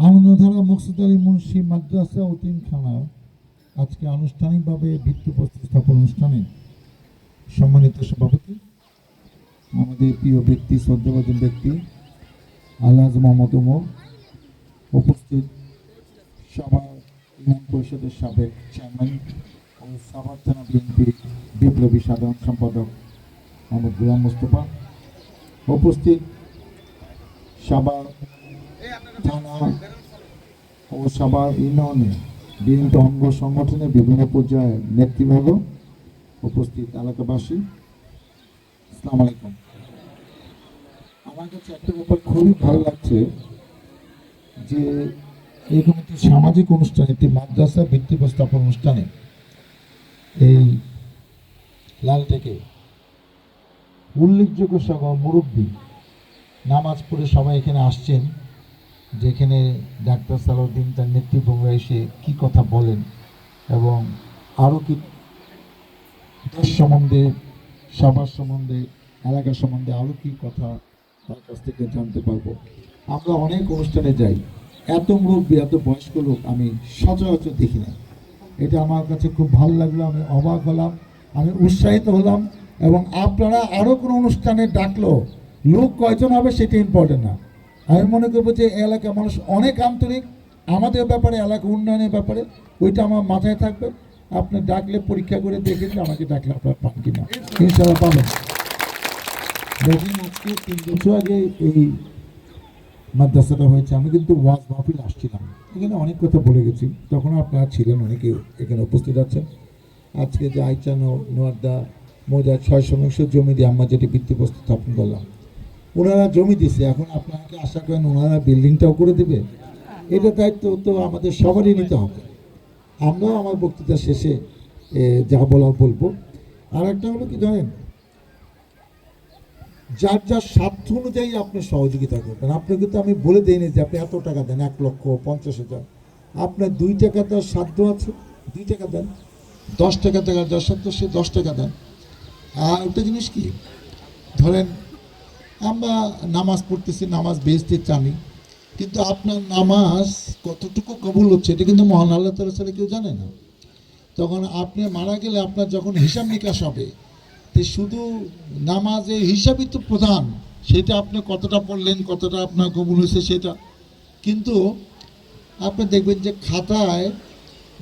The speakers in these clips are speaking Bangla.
আনন্দধারা মকসুদ আলী মুন্সি মাদ্রাসা অতিমখানা আজকে আনুষ্ঠানিকভাবে ভিত্তিপ্রস্তর স্থাপন অনুষ্ঠানে সম্মানিত সভাপতি, আমাদের প্রিয় ব্যক্তি, শ্রদ্ধাভাজন ব্যক্তি আলহাজ মোহাম্মদ ওমর, উপস্থিত সভা ইউনিয়ন পরিষদের সাবেক চেয়ারম্যান ও সাভার থানা বিএনপি বিপ্লবী সাধারণ সম্পাদক মোহাম্মদ গোলাম মোস্তফা, উপস্থিত সাভার থানা ও সাভার ইউনিয়নে বিএনপি অঙ্গ সংগঠনের বিভিন্ন পর্যায়ের নেতৃবৃন্দ, উপস্থিত এলাকাবাসী, আসসালামু আলাইকুম। আমার কাছে একটা ব্যাপার খুবই ভালো লাগছে যে এরকম একটি সামাজিক অনুষ্ঠান, একটি মাদ্রাসা ভিত্তিপ্রস্থাপন অনুষ্ঠানে এই লাল থেকে উল্লেখযোগ্য সহ মুরব্বী নামাজ পড়ে সবাই এখানে আসছেন, যেখানে ডাক্তার সালাউদ্দিন তার নেতৃত্বে এসে কী কথা বলেন এবং আরও কি দেশ সম্বন্ধে, সবার সম্বন্ধে, এলাকা সম্বন্ধে আরও কি কথা তার কাছ থেকে জানতে পারবো। আমরা অনেক অনুষ্ঠানে যাই, এত মুরব্বী, এত বয়স্ক লোক আমি সচরাচর দেখি না। এটা আমার কাছে খুব ভালো লাগলো, আমি অবাক হলাম, আমি উৎসাহিত হলাম। এবং আপনারা আরও কোনো অনুষ্ঠানে ডাকলো লোক কয়জন হবে সেটা ইম্পর্টেন্ট না। আমি মনে করবো যে এলাকার মানুষ অনেক আন্তরিক আমাদের ব্যাপারে, এলাকা উন্নয়নের ব্যাপারে, ওইটা আমার মাথায় থাকবে। আপনি ডাকলে পরীক্ষা করে দেখেন যে আমাকে ডাকলে আপনারা পান কিনা, ইনশাআল্লাহ পাবেন। দেখুন, আজকে 3 বছর আগে এই মাদ্রাসাটা হয়েছে, আমি কিন্তু ওয়াজ মাহফিল আসছিলাম, এখানে অনেক কথা বলে গেছি, তখন আপনারা ছিলেন, অনেকে এখানে উপস্থিত আছেন। আজকে যে আইচা নোয়ারদা মৌজার 6 শতাংশ জমি দিয়ে আমরা যেটি ভিত্তিপ্রস্তর স্থাপন করলাম, ওনারা জমি দিছে, এখন আপনাকে আশা করেন ওনারা বিল্ডিংটাও করে দেবে? এটা দায়িত্ব তো আমাদের সবারই নিতে হবে। আমরাও আমার বক্তৃতা শেষে যা বলা বলবো। আর একটা হলো কি জানেন, যার যার সাধ্য অনুযায়ী আপনি সহযোগিতা করবেন। আপনাকে তো আমি বলে দিইনি যে আপনি এত টাকা দেন, 1,50,000। আপনার 2 টাকা দেওয়ার সাধ্য আছে, 2 টাকা দেন। 10 টাকা দেওয়ার যার সাধ্য সে 10 টাকা দেন। আর একটা জিনিস কি, ধরেন আমরা নামাজ পড়তেছি, নামাজ বেহেশতে চানি, কিন্তু আপনার নামাজ কতটুকু কবুল হচ্ছে এটা কিন্তু মহান আল্লাহ তাআলা ছাড়া কেউ জানে না। তখন আপনি মারা গেলে আপনার যখন হিসাব নিকাশ হবে, তো শুধু নামাজের হিসাবই তো প্রধান, সেটা আপনি কতটা পড়লেন, কতটা আপনার কবুল হয়েছে সেটা। কিন্তু আপনি দেখবেন যে খাতায়,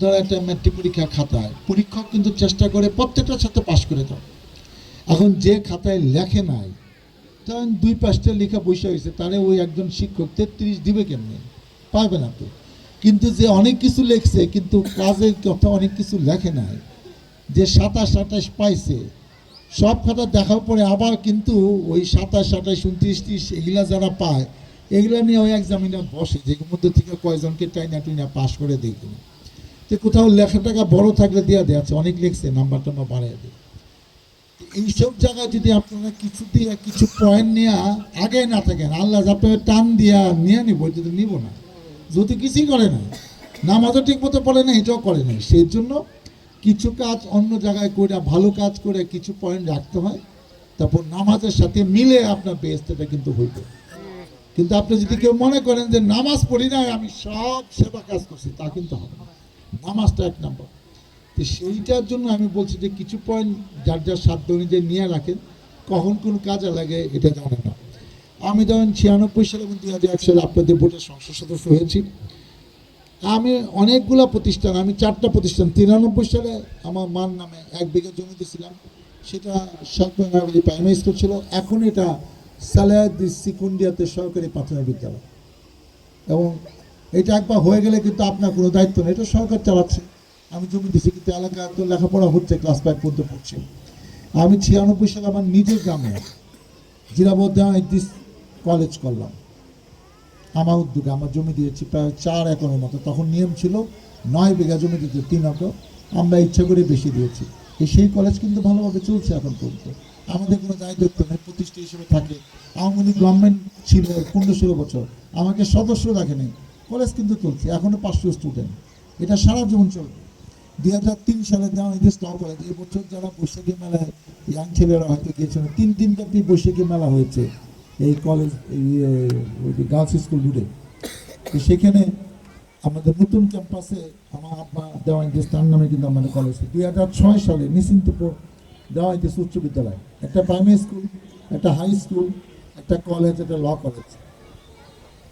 ধর একটা ম্যাট্রিক পরীক্ষার খাতায় পরীক্ষক কিন্তু চেষ্টা করে প্রত্যেকটার সাথে পাশ করে দাও। এখন যে খাতায় লেখে নাই, তখন 2 পাঁচটা লেখা বসে হয়েছে, তাহলে ওই একজন শিক্ষক 33 দিবে কেমনে? পারবে না তো। কিন্তু যে অনেক কিছু লেখছে কিন্তু কাজের কথা অনেক কিছু লেখে নাই, যে 27 28 পাইছে, সব খাতা দেখার পরে আবার কিন্তু ওই 27 28 29 30 এগুলা যারা পায়, এগুলা নিয়ে ওই এক্সামিনার বসে, যেগুলোর মধ্যে থেকে কয়জনকে টাইনা পাশ করে দেখবে। তো কোথাও লেখা টাকা বড় থাকলে দেওয়া আছে, অনেক লিখছে, নাম্বারটা বাড়াই দেয়। এইসব জায়গায় যদি আপনারা কিছু দিয়ে কিছু পয়েন্ট নিয়ে আগে না থাকেন, আল্লাহ আপনাকে টান দিয়া নিয়ে নিব, যদি নিব না, যদি কিছুই করে না, নামাজও ঠিক মতো পড়ে না, এটাও করে না, সেই জন্য কিছু কাজ অন্য জায়গায় করে, ভালো কাজ করে কিছু পয়েন্ট রাখতে হয়, তারপর নামাজের সাথে মিলে আপনার বেহেশতটা কিন্তু হইবে। কিন্তু আপনি যদি কেউ মনে করেন যে নামাজ পড়ি না, আমি সব সেবা কাজ করছি, তা কিন্তু হবে না। নামাজটা 1 নম্বর। তো সেইটার জন্য আমি বলছি যে কিছু পয়েন্ট যার যার সাধ্য অনুযায়ী নিয়ে রাখেন, কখন কোন কাজে লাগে এটা জানে না। আমি ধরেন 96 সালে এবং 2001 সালে আপনাদের বোর্ডের সংসদ সদস্য হয়েছি। আমি অনেকগুলো প্রতিষ্ঠান, আমি 4টা প্রতিষ্ঠান, 93 সালে আমার মার নামে 1 বিঘা জমি দিয়েছিলাম, সেটা সরকারি প্রাইমারি স্কুল ছিল, এখন এটা সালায়াদি সিকুন্ডিয়াতে সরকারি প্রাথমিক বিদ্যালয়। এবং এটা একবার হয়ে গেলে কিন্তু আপনার কোনো দায়িত্ব নেই, এটা সরকার চালাচ্ছে। আমি জমি দিচ্ছি, কিন্তু এলাকা তো লেখাপড়া হচ্ছে, ক্লাস 5 পর্যন্ত পড়ছে। আমি 96 সালে আমার নিজের গ্রামে জিরাবদ্দা কলেজ করলাম, আমার উদ্যোগে, আমার জমি দিয়েছি প্রায় 4 একরের মতো। তখন নিয়ম ছিল 9 বিঘা জমি দিতে 3 একর, আমরা ইচ্ছা করে বেশি দিয়েছি। সেই কলেজ কিন্তু ভালোভাবে চলছে এখন পর্যন্ত, আমাদের কোনো দায়িত্ব নেই, প্রতিষ্ঠা হিসেবে থাকে। আওয়ামী লীগ গভর্নমেন্ট ছিল 15-16 বছর, আমাকে সদস্য রাখেনি, কলেজ কিন্তু চলছে, এখনও 500 স্টুডেন্ট, এটা সারা জীবন চলবে। 2003 সালে দেওয়া স্টপ কলেজ, এবছর যারা বৈশাখী মেলায় ইয়াং ছেলেরা হয়তো গিয়েছিল, 3 দিনব্যাপী বৈশাখী মেলা হয়েছে, এই কলেজ এই গার্লস স্কুল রোডে। তো সেখানে আমাদের নতুন ক্যাম্পাসে আমার আব্বা দেওয়ান দেশ তার নামে কিন্তু আমাদের কলেজ 2006 সালে নিশ্চিন্তপুর দেওয়ান দেশ উচ্চ বিদ্যালয়, একটা প্রাইমারি স্কুল, একটা হাই স্কুল, একটা কলেজ, একটা ল কলেজ।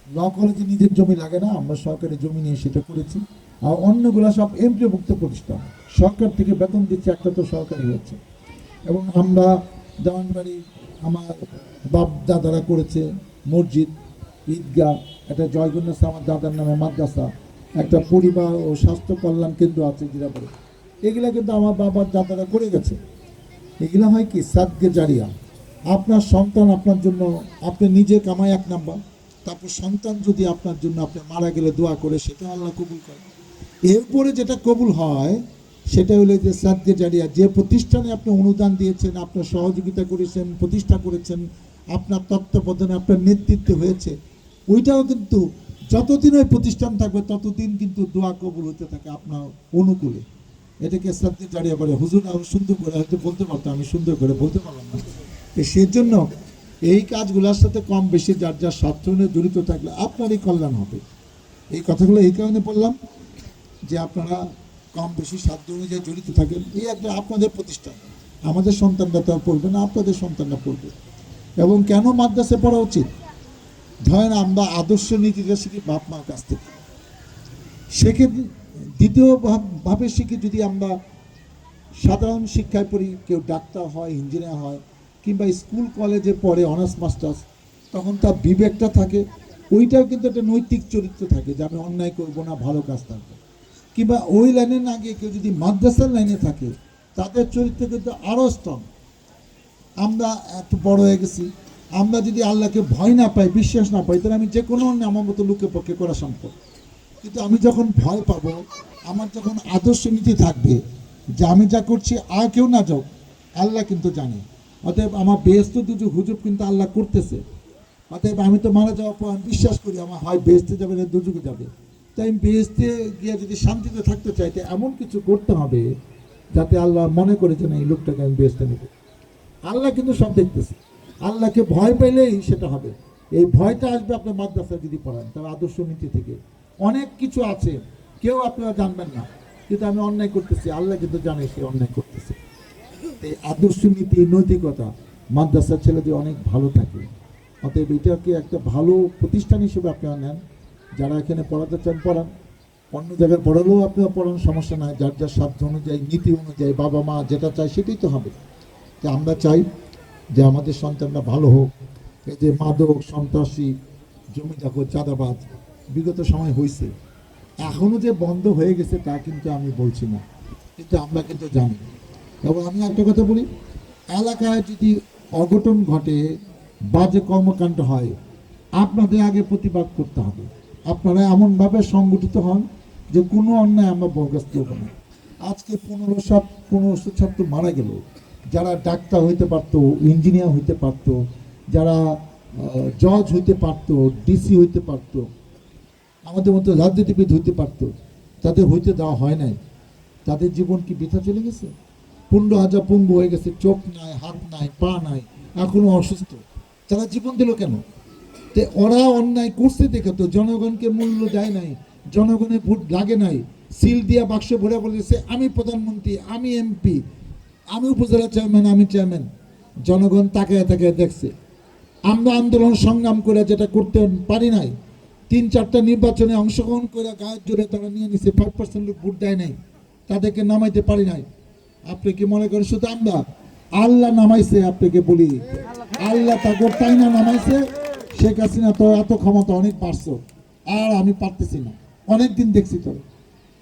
ল কলেজে নিজের জমি লাগে না, আমরা সরকারি জমি নিয়ে সেটা করেছি। আর অন্যগুলো সব এমপিওভুক্ত প্রতিষ্ঠান, সরকার থেকে বেতন দিচ্ছে, একটা তো সরকারি হচ্ছে। এবং আমরা দেওয়ানবাড়ি আমার বাপ দাদারা করেছে মসজিদ, ঈদগাহ, একটা জয়গুন্নেসা আমার দাদার নামে মাদ্রাসা, একটা পরিবার ও স্বাস্থ্য কল্যাণ কেন্দ্র আছে জিরাপুরে। এগুলা কিন্তু আমার বাবার দাদারা করে গেছে। এগুলো হয় কি সাদকে জারিয়া। আপনার সন্তান আপনার জন্য, আপনি নিজে কামাই এক নাম্বার, তারপর সন্তান যদি আপনার জন্য আপনি মারা গেলে দোয়া করে, সেটা আল্লাহ কবুল করে। এরপরে যেটা কবুল হয় সেটা হলো যে সাদকে জারিয়া, যে প্রতিষ্ঠানে আপনি অনুদান দিয়েছেন, আপনার সহযোগিতা করেছেন, প্রতিষ্ঠা করেছেন, আপনার তত্ত্বাবধানে আপনার নেতৃত্বে হয়েছে, ওইটাও কিন্তু যতদিন ওই প্রতিষ্ঠান থাকবে ততদিন কিন্তু দোয়া কবুল হতে থাকে আপনার অনুকূলে। এটাকে সাদকে জারিয়া বলে। হুজুর আরো সুন্দর করে হয়তো বলতে পারতাম, আমি সুন্দর করে বলতে পারলাম না। সেজন্য এই কাজগুলোর সাথে কম বেশি যার যার স্বার্থ নিয়ে জড়িত থাকলে আপনারই কল্যাণ হবে। এই কথাগুলো এই কারণে বললাম যে আপনারা কম বেশি সাধ্য অনুযায়ী জড়িত থাকেন। এই একটা আপনাদের প্রতিষ্ঠান, আমাদের সন্তানরা তো পড়বে না, আপনাদের সন্তানরা পড়বে। এবং কেন মাদ্রাসায় পড়া উচিত? ধরেন আমরা আদর্শ নীতিটা শিখি বাপ মার কাছ থেকে, সেক্ষেত্রে দ্বিতীয় ভাবে শিখি যদি আমরা সাধারণ শিক্ষায় পড়ি, কেউ ডাক্তার হয়, ইঞ্জিনিয়ার হয়, কিংবা স্কুল কলেজে পড়ে অনার্স মাস্টার্স, তখন তার বিবেকটা থাকে, ওইটাও কিন্তু একটা নৈতিক চরিত্র থাকে যে আমি অন্যায় করবো না, ভালো কাজ থাকবে। কিংবা ওই লাইনে না গিয়ে কেউ যদি মাদ্রাসার লাইনে থাকে, তাদের চরিত্র কিন্তু আরও স্ট্রং। আমরা এত বড় হয়ে গেছি, আমরা যদি আল্লাহকে ভয় না পাই, বিশ্বাস না পাই, তাহলে আমি যে কোনো আমার মতো লোকের পক্ষে করা সম্ভব। কিন্তু আমি যখন ভয় পাবো, আমার যখন আদর্শ নীতি থাকবে যে আমি যা করছি আর কেউ না যাও, আল্লাহ কিন্তু জানে, অতএব আমার বেহেশত দুটো হুজুব কিন্তু আল্লাহ করতেছে, অতএব আমি তো মারা যাওয়ার পর আমি বিশ্বাস করি আমার হয় বেহেশতে যাবে না দুজুকে যাবে। তাই আমি বেহেশতে গিয়ে যদি শান্তিতে থাকতে চাই, তো এমন কিছু করতে হবে যাতে আল্লাহ মনে করে যে না এই লোকটাকে আমি বেহেশতে নেব। আল্লাহ কিন্তু সব দেখতেছে, আল্লাহকে ভয় পেলেই সেটা হবে। এই ভয়টা আসবে আপনার মাদ্রাসায় যদি পড়ান, তার আদর্শ নীতি থেকে। অনেক কিছু আছে কেউ আপনারা জানবেন না, কিন্তু আমি অন্যায় করতেছি, আল্লাহ কিন্তু জানে সে অন্যায় করতেছে। এই আদর্শ নীতি, নৈতিকতা মাদ্রাসার ছেলেদের অনেক ভালো থাকে। অতএব এটাকে একটা ভালো প্রতিষ্ঠান হিসেবে আপনারা নেন। যারা এখানে পড়াতে চান পড়ান, অন্য জায়গায় পড়ালেও আপনারা পড়ান, সমস্যা নাই। যার যার সাধ্য অনুযায়ী, নীতি অনুযায়ী, বাবা মা যেটা চায় সেটাই তো হবে। যে আমরা চাই যে আমাদের সন্তানরা ভালো হোক। এই যে মাদক, সন্ত্রাসী, জমি দখল, চাঁদাবাজ বিগত সময় হয়েছে, এখনও যে বন্ধ হয়ে গেছে তা কিন্তু আমি বলছি না, কিন্তু আমরা কিন্তু জানি। এবং আমি একটা কথা বলি, এলাকায় যদি অঘটন ঘটে, বাজে কর্মকাণ্ড হয়, আপনাদের আগে প্রতিবাদ করতে হবে। আপনারা এমনভাবে সংগঠিত হন যে কোনো অন্যায় আমরা বরদাস্ত করব না। আজকে 1500 ছাত্র মারা গেল, যারা ডাক্তার হইতে পারতো, ইঞ্জিনিয়ার হইতে পারতো, যারা জজ হইতে পারতো, ডিসি হইতে পারতো, আমাদের মতো রাজনীতিবিদ হইতে পারতো, তাদের হইতে দেওয়া হয় নাই। তাদের জীবন কি বৃথা চলে গেছে? 15,000 পঙ্গু হয়ে গেছে, চোখ নাই, হাত নাই, পা নাই, এখনো অসুস্থ। তারা জীবন দিল কেন? তে ওরা অন্যায় করছে দেখে তো জনগণকে মূল্য দেয় নাই, জনগণের ভোট লাগে নাই। সিল দিয়া বাক্স ভরে বলেছে আমি প্রধানমন্ত্রী, আমি এমপি, আমি উপজেলা চেয়ারম্যান, আমি চেয়ারম্যান। জনগণ তাকায় তাকায় দেখছে। আমরা আন্দোলন সংগ্রাম করে যেটা করতে পারি নাই, 3-4টা নির্বাচনে অংশগ্রহণ করে গায়ের জোরে তারা নিয়ে নিছে, 5% লোক ভোট দেয় নাই, তাদেরকে নামাইতে পারি নাই। আপনি কি মনে করেন শুধু আমরা? আল্লাহ নামাইছে, আপনাকে বলি, আল্লাহ তাকে তাই না নামাইছে। শেখ হাসিনা তো এত ক্ষমতা অনেক পারছো, আর আমি পারতেছি না, অনেকদিন দেখছি তো।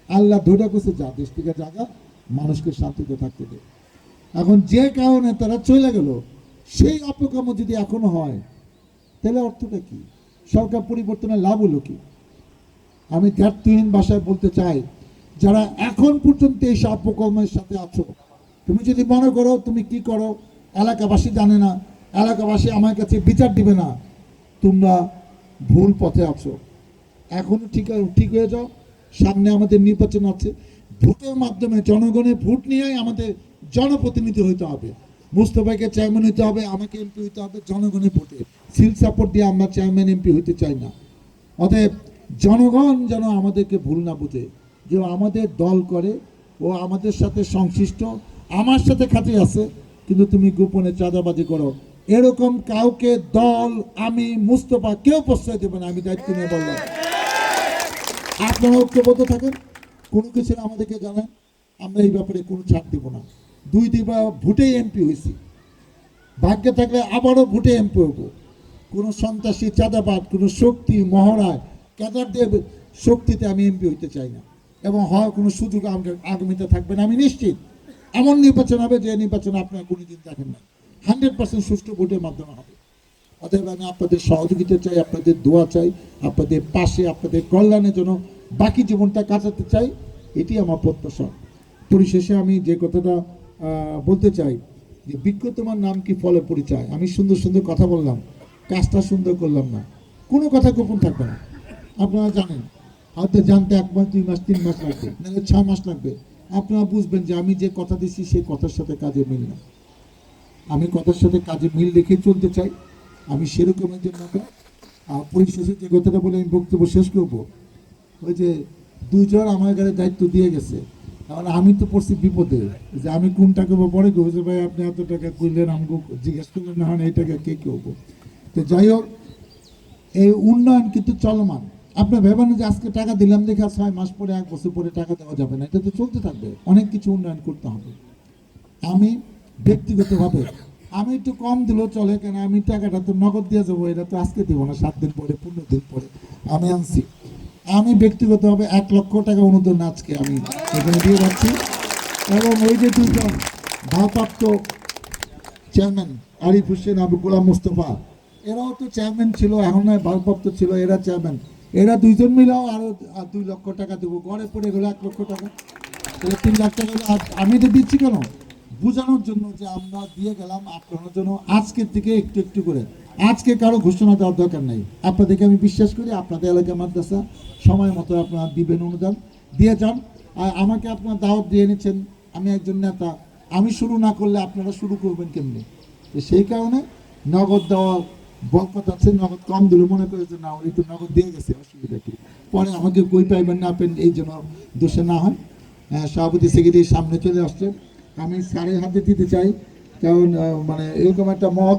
আল্লাহ ধৈর্য করছে, যা দেশ থেকে জায়গা, মানুষকে শান্তিতে থাকতে দে। এখন যে কারণে তারা চলে গেল, সেই অপকর্ম যদি এখনো হয়, তাহলে অর্থটা কি? সরকার পরিবর্তনের লাভ হলো কি? আমি ত্যাগহীন ভাষায় বলতে চাই, যারা এখন পর্যন্ত এই অপকর্মের সাথে আছো, তুমি যদি মনে করো তুমি কি করো এলাকাবাসী জানে না, এলাকাবাসী আমার কাছে বিচার দিবে না, তোমরা ভুল পথে আছো। এখনো ঠিক হয়ে যাও। সামনে আমাদের নির্বাচন আছে, ভোটের মাধ্যমে জনগণের ভোট নিয়েই আমাদের জনপ্রতিনিধি হইতে হবে। মুস্তফাকে চেয়ারম্যান হতে হবে, আমাকে এমপি হতে হবে জনগণের ভোটে। সিল সাপোর্ট দিয়ে আমরা চেয়ারম্যান এমপি হতে চাই না। অতএব জনগণ যেন আমাদেরকে ভুল না বুঝে, যে আমাদের দল করে, ও আমাদের সাথে সংশ্লিষ্ট, আমার সাথে খাতে আছে, কিন্তু তুমি গোপনে চাঁদাবাজি করো, এরকম কাউকে দল, আমি, মুস্তফা কেউ প্রশ্রয় দেবে না। আমি দায়িত্ব নিয়ে বললাম, আপনারা ঐক্যবদ্ধ থাকেন, কোনো কিছু আমাদেরকে জানান, আমরা এই ব্যাপারে কোনো ছাড় দেব না। 2 ভোটেই এমপি হয়েছি, ভাগ্যে থাকলে আবারও ভোটে এমপি হবো। কোনো সন্ত্রাসী, চাঁদাবাদ, কোনো শক্তি, মহড়ায়, ক্যাডারদের শক্তিতে আমি এমপি হইতে চাই না, এবং হওয়ার কোনো সুযোগ আগামীতে থাকবে না। আমি নিশ্চিত এমন নির্বাচন হবে যে নির্বাচন আপনারা কোনোদিন দেখেন না, 100% সুষ্ঠু ভোটের মাধ্যমে হবে। অতএব আমি আপনাদের সহযোগিতা চাই, আপনাদের দোয়া চাই, আপনাদের পাশে, আপনাদের কল্যাণের জন্য বাকি জীবনটা কাটাতে চাই, এটি আমার প্রত্যাশা। পরিশেষে আমি যে কথাটা বলতে চাই, যে বিজ্ঞ তোমার নাম কি ফলে পরিচয়। আমি সুন্দর সুন্দর কথা বললাম, কাজটা সুন্দর করলাম না, কোনো কথা গোপন থাকবে না। আপনারা জানেন, হয়তো জানতে 1 মাস, 2 মাস, 3 মাস লাগবে, নাহলে 6 মাস লাগবে। আপনারা বুঝবেন যে আমি যে কথা দিচ্ছি সেই কথার সাথে কাজে মিল না। আমি কথার সাথে কাজে মিল রেখে চলতে চাই, আমি সেরকমের জন্য। পরিশেষে যে কথাটা বলে আমি বক্তব্য শেষ করবো, ওই যে 2 জন আমার ঘরে দায়িত্ব দিয়ে গেছে, তাহলে আমি তো পড়ছি বিপদে, যে আমি কোন টাকা পরে কেউ যে ভাই আপনি এত টাকা করলেন, আমাকে জিজ্ঞেস করলেন না, হয় এই টাকা কে করবো। তো যাই হোক, এই উন্নয়ন কিন্তু চলমান। আপনার ভেবেন যে আজকে টাকা দিলাম দেখে 6 মাস পরে, 1 বছর পরে টাকা দেওয়া যাবে না, এটা তো চলতে থাকবে, অনেক কিছু উন্নয়ন করতে হবে। আমি ব্যক্তিগতভাবে আমি একটু কম দিলেও চলে, কেন আমি টাকাটা তো নগদ দিয়ে যাবো, এটা তো আজকে দেবো না, 7 দিন পরে, 15 দিন পরে আমি আনছি। আমি ব্যক্তিগতভাবে 1 লক্ষ টাকা অনুদান আজকে আমি এখানে দিয়ে যাচ্ছি। এবং ওই যে 2 জন ভারপ্রাপ্ত চেয়ারম্যান, আরিফ হোসেন, আবু গোলাম মোস্তফা, এরাও তো চেয়ারম্যান ছিল, এখন নয় ভারপ্রাপ্ত ছিল, এরা চেয়ারম্যান, এরা 2 জন মিলেও আরো 2 লক্ষ টাকা দেবো, গড়ে পড়ে গেলো 1 লক্ষ টাকা, তাহলে 3 লাখ টাকা। আমি এটা দিচ্ছি কেন, বোঝানোর জন্য যে আমরা দিয়ে গেলাম আপনার জন্য, আজকের থেকে একটু একটু করে। আজকে কারো ঘোষণা দেওয়ার দরকার নাই, আপনাদেরকে আমি বিশ্বাস করি, আপনাদের এলাকা মাদ্রাসা সময় মতো আপনারা দিবেন, অনুদান দিয়ে যান। আর আমাকে আপনারা দাওয়াত দিয়ে নিচ্ছেন, আমি একজন নেতা, আমি শুরু না করলে আপনারা শুরু করবেন কেমনি? তো সেই কারণে নগদ দেওয়ার বরকত আছে, নগদ কম দিলে মনে করে যে না, উনি তো নগদ দিয়ে গেছে, অসুবিধা কি, পরে আমাকে কই পাইবেন না পেন, এই জন্য দোষে না হয়। সভাপতি সেক্রেটারির সামনে চলে আসছে, আমি স্যারের হাতে দিতে চাই, কারণ মানে এরকম একটা মহৎ